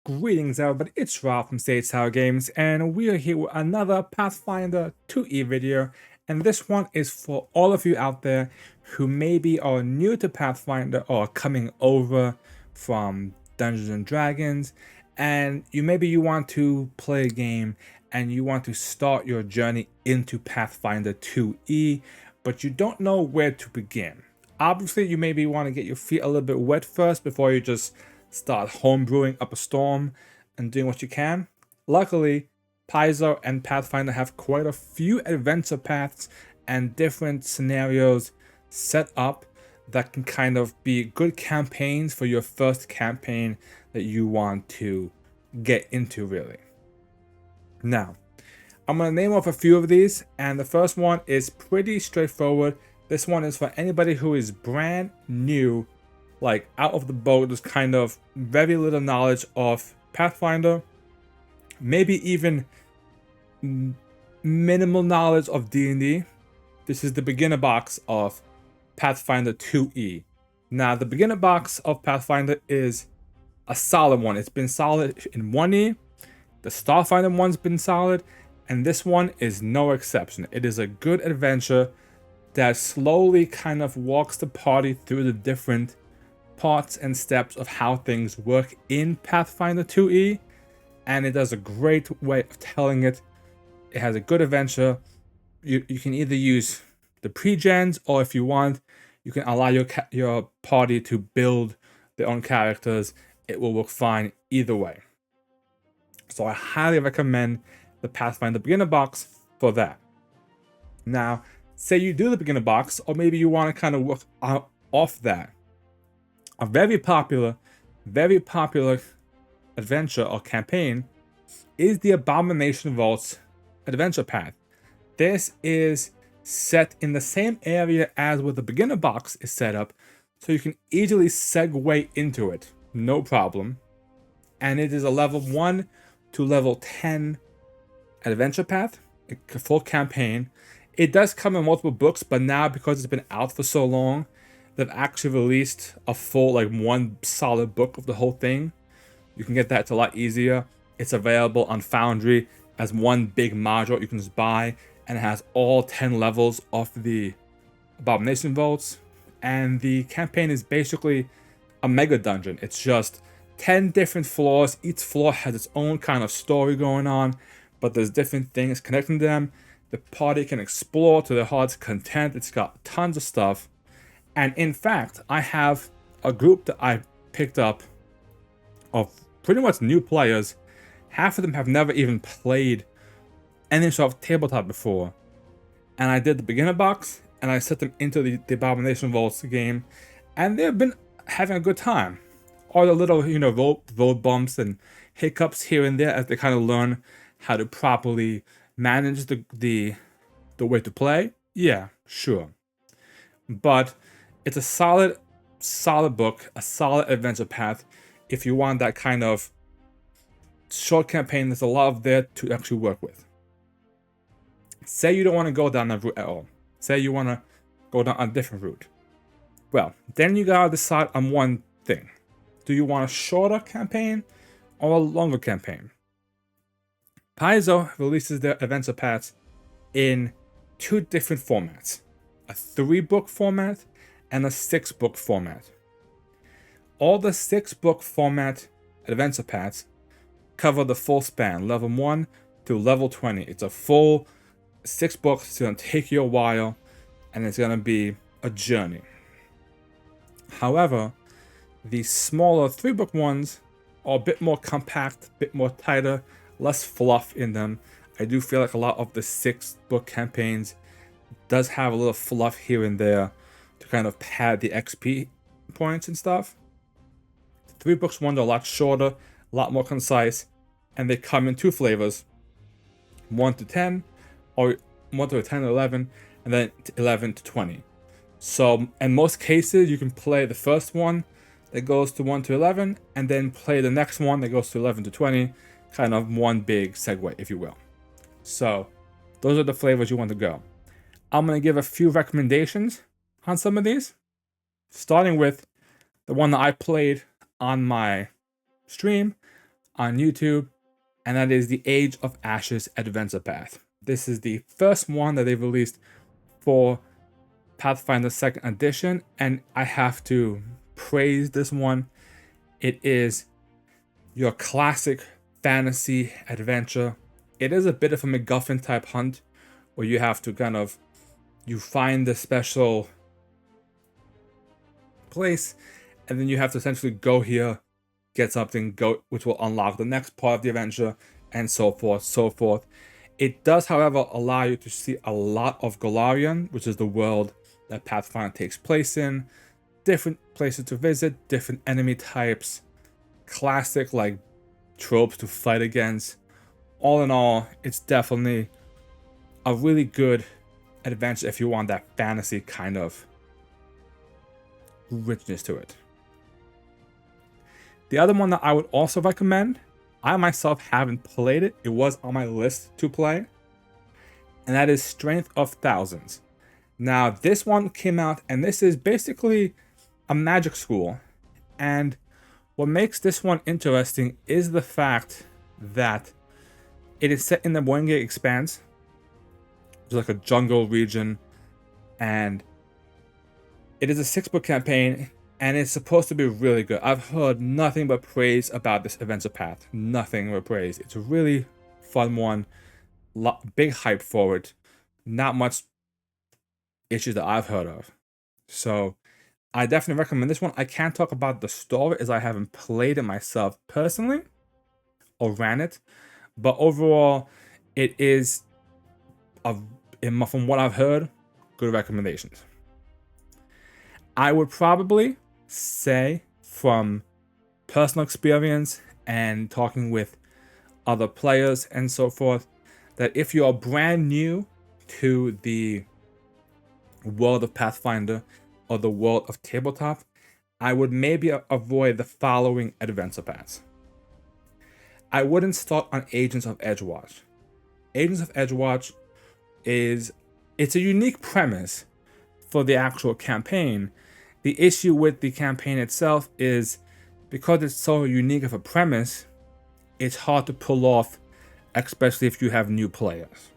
Greetings everybody, it's Rob from Stage Tower Games, and we are here with another Pathfinder 2E video, and this one is for all of you out there who maybe are new to Pathfinder or coming over from Dungeons and Dragons, and you want to play a game and you want to start your journey into Pathfinder 2E, but you don't know where to begin. Obviously, you maybe want to get your feet a little bit wet first before you just start homebrewing up a storm and doing what you can. Luckily, Paizo and Pathfinder have quite a few adventure paths and different scenarios set up that can kind of be good campaigns for your first campaign that you want to get into, really. Now, I'm going to name off a few of these, and the first one is pretty straightforward. This one is for anybody who is brand new, like out of the boat, there's kind of very little knowledge of Pathfinder, maybe even minimal knowledge of D&D. This is the beginner box of Pathfinder 2E. Now, the beginner box of Pathfinder is a solid one. It's been solid in 1E, the Starfinder one's been solid, and this one is no exception. It is a good adventure that slowly kind of walks the party through the different parts and steps of how things work in Pathfinder 2E, and it does a great way of telling it. It has a good adventure. You can either use the pre-gens, or if you want, you can allow your party to build their own characters. It will work fine either way. So I highly recommend the Pathfinder beginner box for that. Now, say you do the beginner box, or maybe you want to kind of work off that. A very popular adventure or campaign is the Abomination Vaults adventure path. This is set in the same area as where the beginner box is set up, so you can easily segue into it, no problem. And it is a level 1 to level 10 adventure path, a full campaign. It does come in multiple books, but now because it's been out for so long, they've actually released a full, like, one solid book of the whole thing. You can get that. It's a lot easier. It's available on Foundry as one big module you can just buy, and it has all 10 levels of the Abomination Vaults. And the campaign is basically a mega dungeon. It's just 10 different floors. Each floor has its own kind of story going on, but there's different things connecting them. The party can explore to their heart's content. It's got tons of stuff. And in fact, I have a group that I picked up of pretty much new players. Half of them have never even played any sort of tabletop before. And I did the beginner box, and I set them into the Abomination Vaults game, and they've been having a good time. All the little, road bumps and hiccups here and there as they kind of learn how to properly manage the way to play. Yeah, sure. But it's a solid book, a solid adventure path. If you want that kind of short campaign, there's a lot of there to actually work with. Say you don't want to go down that route at all. Say you want to go down a different route. Well, then you gotta decide on one thing. Do you want a shorter campaign or a longer campaign? Paizo releases their adventure paths in 2 different formats. A 3-book format and a 6-book format. All the 6-book format adventure paths cover the full span, level 1 to level 20. It's a full 6 books. It's going to take you a while, and it's going to be a journey. However, the smaller 3-book ones are a bit more compact, a bit more tighter, less fluff in them. I do feel like a lot of the 6-book campaigns does have a little fluff here and there to kind of pad the XP points and stuff. The 3 books ones are a lot shorter, a lot more concise, and they come in 2 flavors: 1 to 10, or 1 to 10 to 11, and then 11 to 20. So in most cases, you can play the first one that goes to 1 to 11, and then play the next one that goes to 11 to 20, kind of one big segue, if you will. So those are the flavors you want to go. I'm going to give a few recommendations on some of these, starting with the one that I played on my stream, on YouTube, and that is the Age of Ashes Adventure Path. This is the first one that they've released for Pathfinder 2nd Edition, and I have to praise this one. It is your classic fantasy adventure. It is a bit of a MacGuffin type hunt where you have to you find the special place, and then you have to essentially go here, get something, which will unlock the next part of the adventure, and so forth, so forth. It does, however, allow you to see a lot of Golarion, which is the world that Pathfinder takes place in. Different places to visit, different enemy types, classic like tropes to fight against. All in all, it's definitely a really good adventure if you want that fantasy kind of richness to it. The other one that I would also recommend, I myself haven't played it, it was on my list to play, and that is Strength of Thousands. Now, this one came out, and this is basically a magic school, and what makes this one interesting is the fact that it is set in the Wenge Expanse, which is like a jungle region, and it is a 6-book campaign, and it's supposed to be really good. I've heard nothing but praise about this adventure path. Nothing but praise. It's a really fun one. Big hype for it. Not much issues that I've heard of. So I definitely recommend this one. I can't talk about the story as I haven't played it myself personally or ran it. But overall, it is, from what I've heard, good recommendations. I would probably say, from personal experience and talking with other players and so forth, that if you are brand new to the world of Pathfinder or the world of tabletop, I would maybe avoid the following adventure paths. I wouldn't start on Agents of Edgewatch. Agents of Edgewatch it's a unique premise for the actual campaign. The issue with the campaign itself is because it's so unique of a premise, it's hard to pull off, especially if you have new players.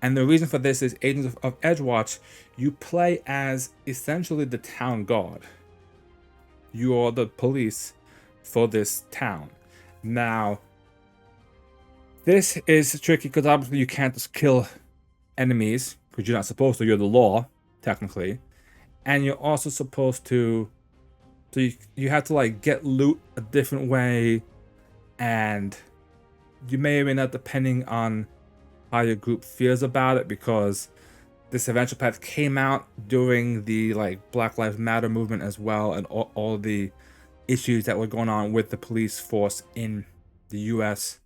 And the reason for this is Agents of Edgewatch, you play as essentially the town guard. You are the police for this town. Now, this is tricky because obviously you can't just kill enemies, because you're not supposed to, you're the law, technically. And you're also supposed to, so you have to like get loot a different way, and you may or may not, depending on how your group feels about it, because this adventure path came out during the like Black Lives Matter movement as well, and all the issues that were going on with the police force in the US.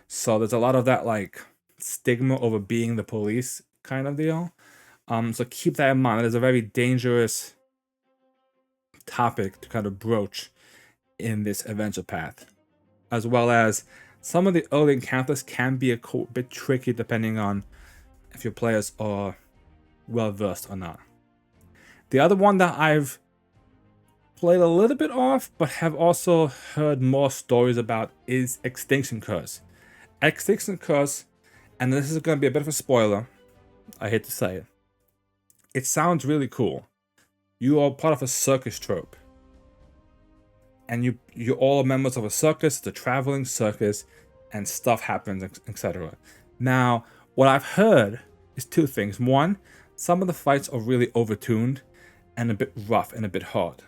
So there's a lot of that like stigma over being the police kind of deal. So keep that in mind. It is a very dangerous topic to kind of broach in this adventure path, as well as some of the early encounters can be a bit tricky depending on if your players are well versed or not. The other one that I've played a little bit off but have also heard more stories about is Extinction Curse. Extinction Curse, and this is going to be a bit of a spoiler, I hate to say it. It sounds really cool. You are part of a circus troupe, and you're all members of a circus. It's a traveling circus, and stuff happens, etc. Now, what I've heard is two things. One, some of the fights are really overtuned and a bit rough and a bit hard.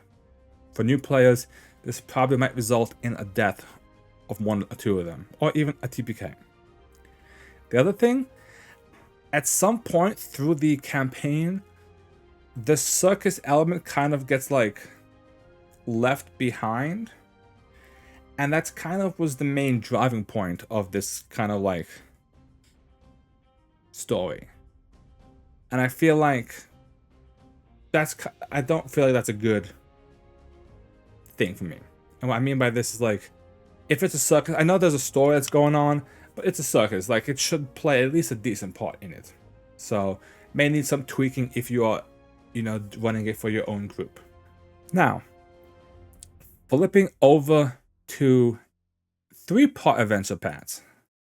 For new players, this probably might result in a death of one or two of them, or even a TPK. The other thing, at some point through the campaign, the circus element kind of gets like left behind, and that's kind of was the main driving point of this kind of like story. And I feel like I don't feel like that's a good thing for me. And what I mean by this is like, if it's a circus, I know there's a story that's going on, but it's a circus. Like, it should play at least a decent part in it. So may need some tweaking if you are, running it for your own group. Now, flipping over to 3-part adventure paths.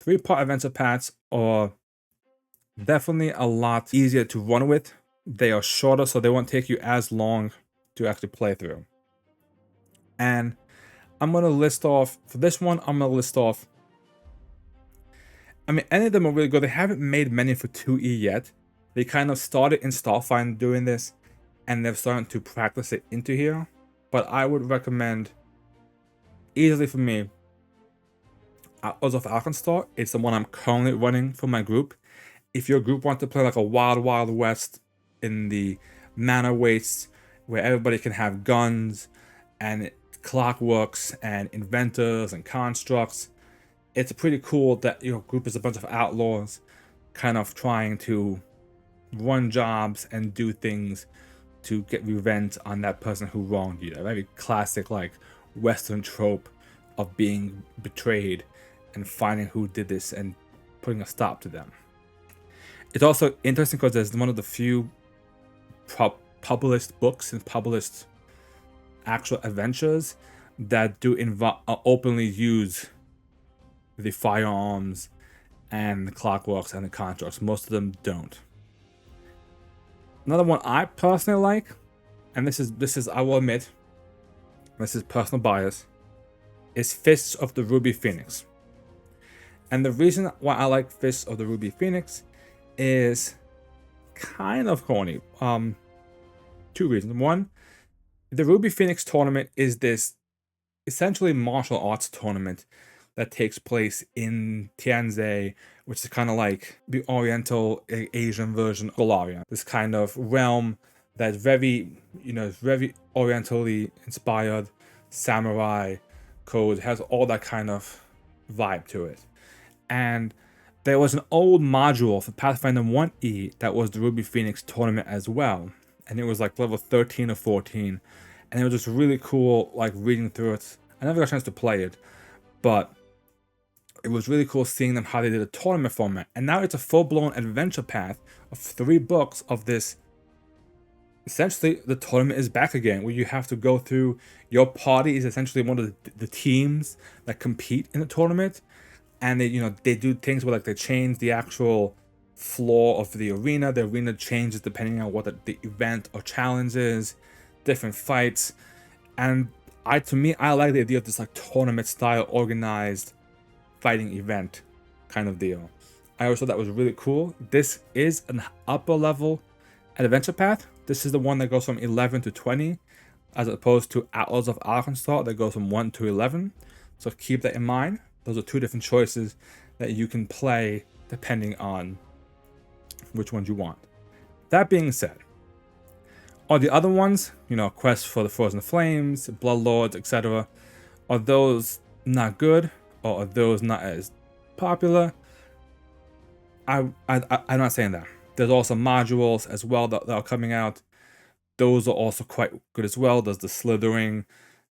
3-part adventure paths are definitely a lot easier to run with. They are shorter, so they won't take you as long to actually play through. And I'm going to list off, for this one, I'm going to list off, I mean, any of them are really good. They haven't made many for 2E yet. They kind of started in Starfinder doing this, and they're starting to practice it into here. But I would recommend, easily for me, Outlaws of Arkansas. It's the one I'm currently running for my group. If your group wants to play like a Wild Wild West in the Manor Wastes, where everybody can have guns and clockworks and inventors and constructs, it's pretty cool that your group is a bunch of outlaws kind of trying to run jobs and do things to get revenge on that person who wronged you. A very classic like Western trope of being betrayed and finding who did this and putting a stop to them. It's also interesting because it's one of the few published books and published actual adventures that do openly use the firearms and the clockworks and the constructs. Most of them don't. Another one I personally like, and this is I will admit, this is personal bias, is Fists of the Ruby Phoenix. And the reason why I like Fists of the Ruby Phoenix is kind of corny. 2 reasons. One, the Ruby Phoenix tournament is this essentially martial arts tournament that takes place in Tianzai, which is kind of like the Oriental Asian version of Galarian. This kind of realm that's very, very Orientally inspired, samurai code, has all that kind of vibe to it. And there was an old module for Pathfinder 1E that was the Ruby Phoenix tournament as well. And it was like level 13 or 14. And it was just really cool, like reading through it. I never got a chance to play it, but it was really cool seeing them how they did a tournament format. And now it's a full-blown adventure path of 3 books of this. Essentially, the tournament is back again, where you have to go through, your party is essentially one of the teams that compete in the tournament. And they do things where like they change the actual floor of the arena. The arena changes depending on what the event or challenge is, different fights. And I like the idea of this like tournament style organized fighting event kind of deal. I also thought that was really cool. This is an upper level adventure path. This is the one that goes from 11 to 20, as opposed to Outlaws of Arkansas that goes from 1 to 11. So keep that in mind. Those are 2 different choices that you can play depending on which ones you want. That being said, are the other ones, Quest for the Frozen Flames, Bloodlords, etc., are those not good, or are those not as popular? I'm not saying that. There's also modules as well that are coming out. Those are also quite good as well. There's the Slithering,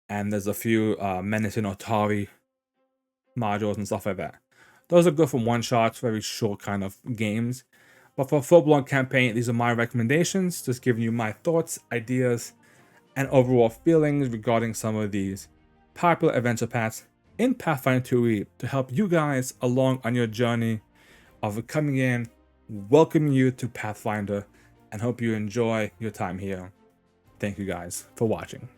and there's a few Menace and Otari modules and stuff like that. Those are good for one-shots, very short kind of games. But for a full-blown campaign, these are my recommendations, just giving you my thoughts, ideas, and overall feelings regarding some of these popular adventure paths in Pathfinder 2e to help you guys along on your journey of coming in, welcoming you to Pathfinder, and hope you enjoy your time here. Thank you guys for watching.